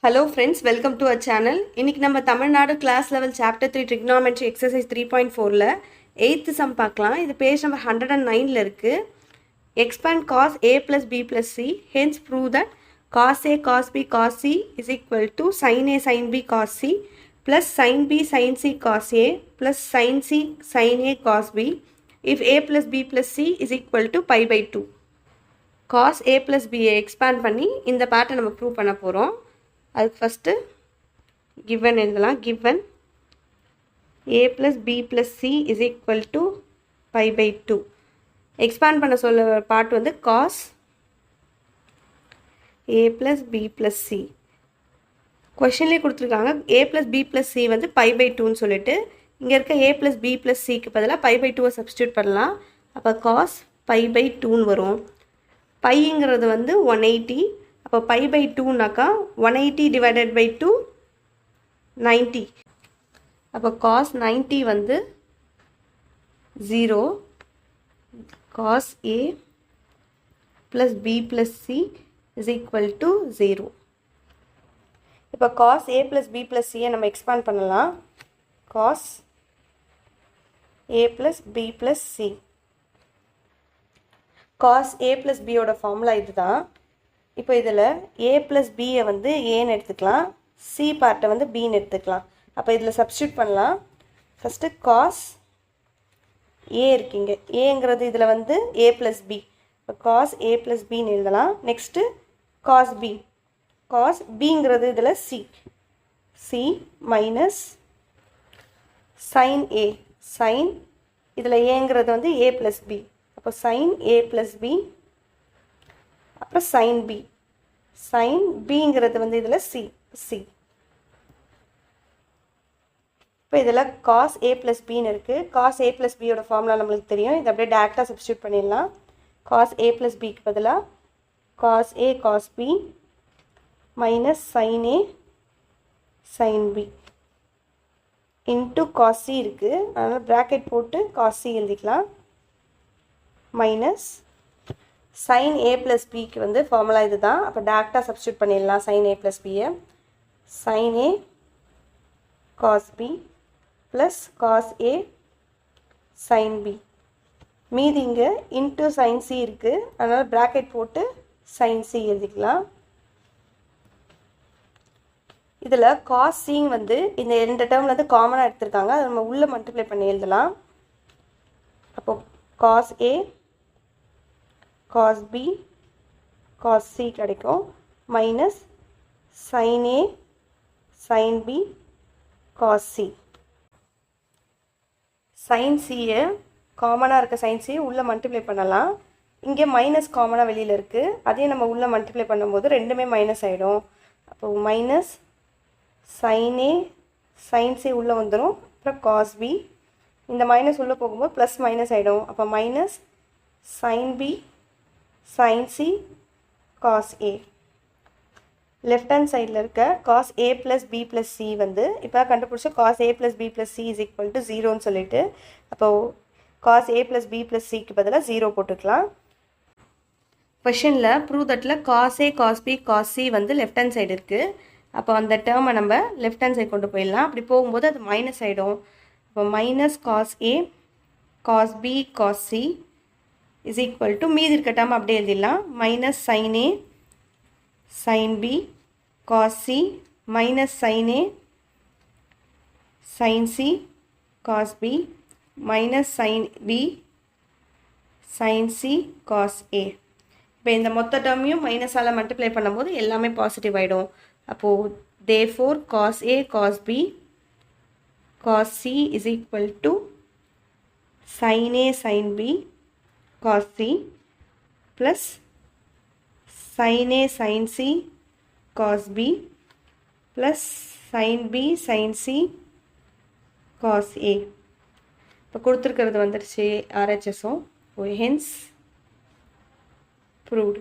Hello friends, welcome to our channel. இன்னைக்கு நம்ம Tamil Nadu class level chapter 3 trigonometry exercise 3.4ல 8th sum பார்க்கலாம். இது பேஜ் நம்பர் 109ல இருக்கு. Expand cos a plus b plus c, hence prove that cos a cos b cos c is equal to sin a sin b cos c plus sin b sin c cos a plus sin c sin a cos b if a plus b plus c is equal to pi by 2. cos a plus b expand பண்ணி இந்த பார்ட்டை நம்ம prove பண்ண போகிறோம். அதுக்கு first given எழுதலாம். given a plus b plus c is equal to pi by 2. Expand பண்ண சொல்ல பார்ட் வந்து cos a plus b plus c. கொஷின்லேயே கொடுத்துருக்காங்க a plus b plus c வந்து pi by 2ன்னு சொல்லிட்டு இங்கே இருக்க a plus b plus cக்கு பதிலாக pi by 2 சப்ஸ்டியூட் பண்ணலாம். அப்போ cos pi by 2ன்னு வரும். பைங்கிறது வந்து 180. அப்போ pi by 2நாக்கா 180 divided by 2 90. அப்போ cos 90 வந்து 0. cos a plus b plus c is equal to 0. இப்போ cos a plus b plus c நம்ம எக்ஸ்பேண்ட் பண்ணலாம். cos a plus b plus c. cos a plus b ஓட formula இதுதான். இப்போ இதில் a plus b வந்து ஏன்னு எடுத்துக்கலாம், c பார்ட்டை வந்து bன்னு எடுத்துக்கலாம். அப்போ இதில் சப்ஸ்டியூட் பண்ணலாம். ஃபஸ்ட்டு cos a இருக்குங்க, ஏங்கிறது இதில் வந்து a plus b. இப்போ cos a plus bன்னு எழுதலாம். நெக்ஸ்ட்டு cos b, cos bங்கிறது இதில் c, c minus sin a, sin இதில் ஏங்கிறது வந்து a plus b. அப்போ sin a plus b அப்புறம் sin b, sin bங்கிறது வந்து இதில் c, c. இப்போ இதில் cos a plus bன்னு இருக்குது. cos a plus b ஓட ஃபார்முலா நம்மளுக்கு தெரியும். இதை அப்படியே டேரெக்டாக சப்ஸ்டியூட் பண்ணிடலாம். cos a plus bக்கு பதிலாக cos a cos b minus sin a sin b into cos c இருக்குது. அதனால் ப்ராக்கெட் போட்டு cos c எழுதிக்கலாம். மைனஸ் sin a plus bக்கு வந்து ஃபார்முலா இது தான். அப்போ டேரெக்டாக சப்ஸ்டியூட் பண்ணிடலாம் sin a plus bயை. sin a cos b plus cos a sin b. மீதி இங்கே இன்ட்டு sin c இருக்குது. அதனால் ப்ராக்கெட் போட்டு sin c எழுதிக்கலாம். இதில் cos c வந்து இந்த ரெண்டு டேர்மில் வந்து காமனாக எடுத்திருக்காங்க. அதை நம்ம உள்ளே மல்டிப்ளை பண்ணி எழுதலாம். அப்போது cos a cos b cos c கிடைக்கும். Minus sin a sin b cos c. sin c காமனாக இருக்க sin c உள்ளே மல்டிப்ளை பண்ணலாம். இங்கே மைனஸ் காமனாக வெளியில் இருக்குது. அதையும் நம்ம உள்ளே மல்டிப்ளை பண்ணும்போது ரெண்டுமே மைனஸ் ஆகிடும். அப்போது minus sin a sin c உள்ளே வந்துடும். அப்புறம் cos b, இந்த மைனஸ் உள்ளே போகும்போது ப்ளஸ் மைனஸ் ஆகிடும். அப்போ minus sin b sin c cos a. Left hand சைடில் இருக்க cos a plus b plus c வந்து இப்போ கண்டுபிடிச்ச cos a plus b plus c is equal to 0ன்னு சொல்லிட்டு அப்போது cos a plus b plus cக்கு பதிலாக 0 போட்டுக்கலாம். கொஷனில் ப்ரூவ் தட்டில் cos a cos b cos c வந்து லெஃப்ட் ஹேண்ட் சைடு இருக்குது. அப்போ அந்த டேர்மை நம்ம லெஃப்ட் ஹேண்ட் சைடு கொண்டு போயிடலாம். அப்படி போகும்போது அது மைனஸ் ஆகிடும். அப்போ minus cos a cos b cos c is equal to மீதி இருக்க டேர்ம் அப்படியே எழுதிடலாம். Minus sin a sin b cos c minus sin a sin c cos b minus sin b sin c cos a. இப்போ இந்த மொத்த டேர்மையும் மைனஸால் multiply பண்ணும்போது எல்லாமே positive ஆகிடும். அப்போது therefore cos a cos b cos c is equal to sin a sin b cos c plus sin a sin c cos b plus sin b sin c cos a. இப்போ கொடுத்துருக்கிறது வந்துடுச்சு RHSம். hence proved.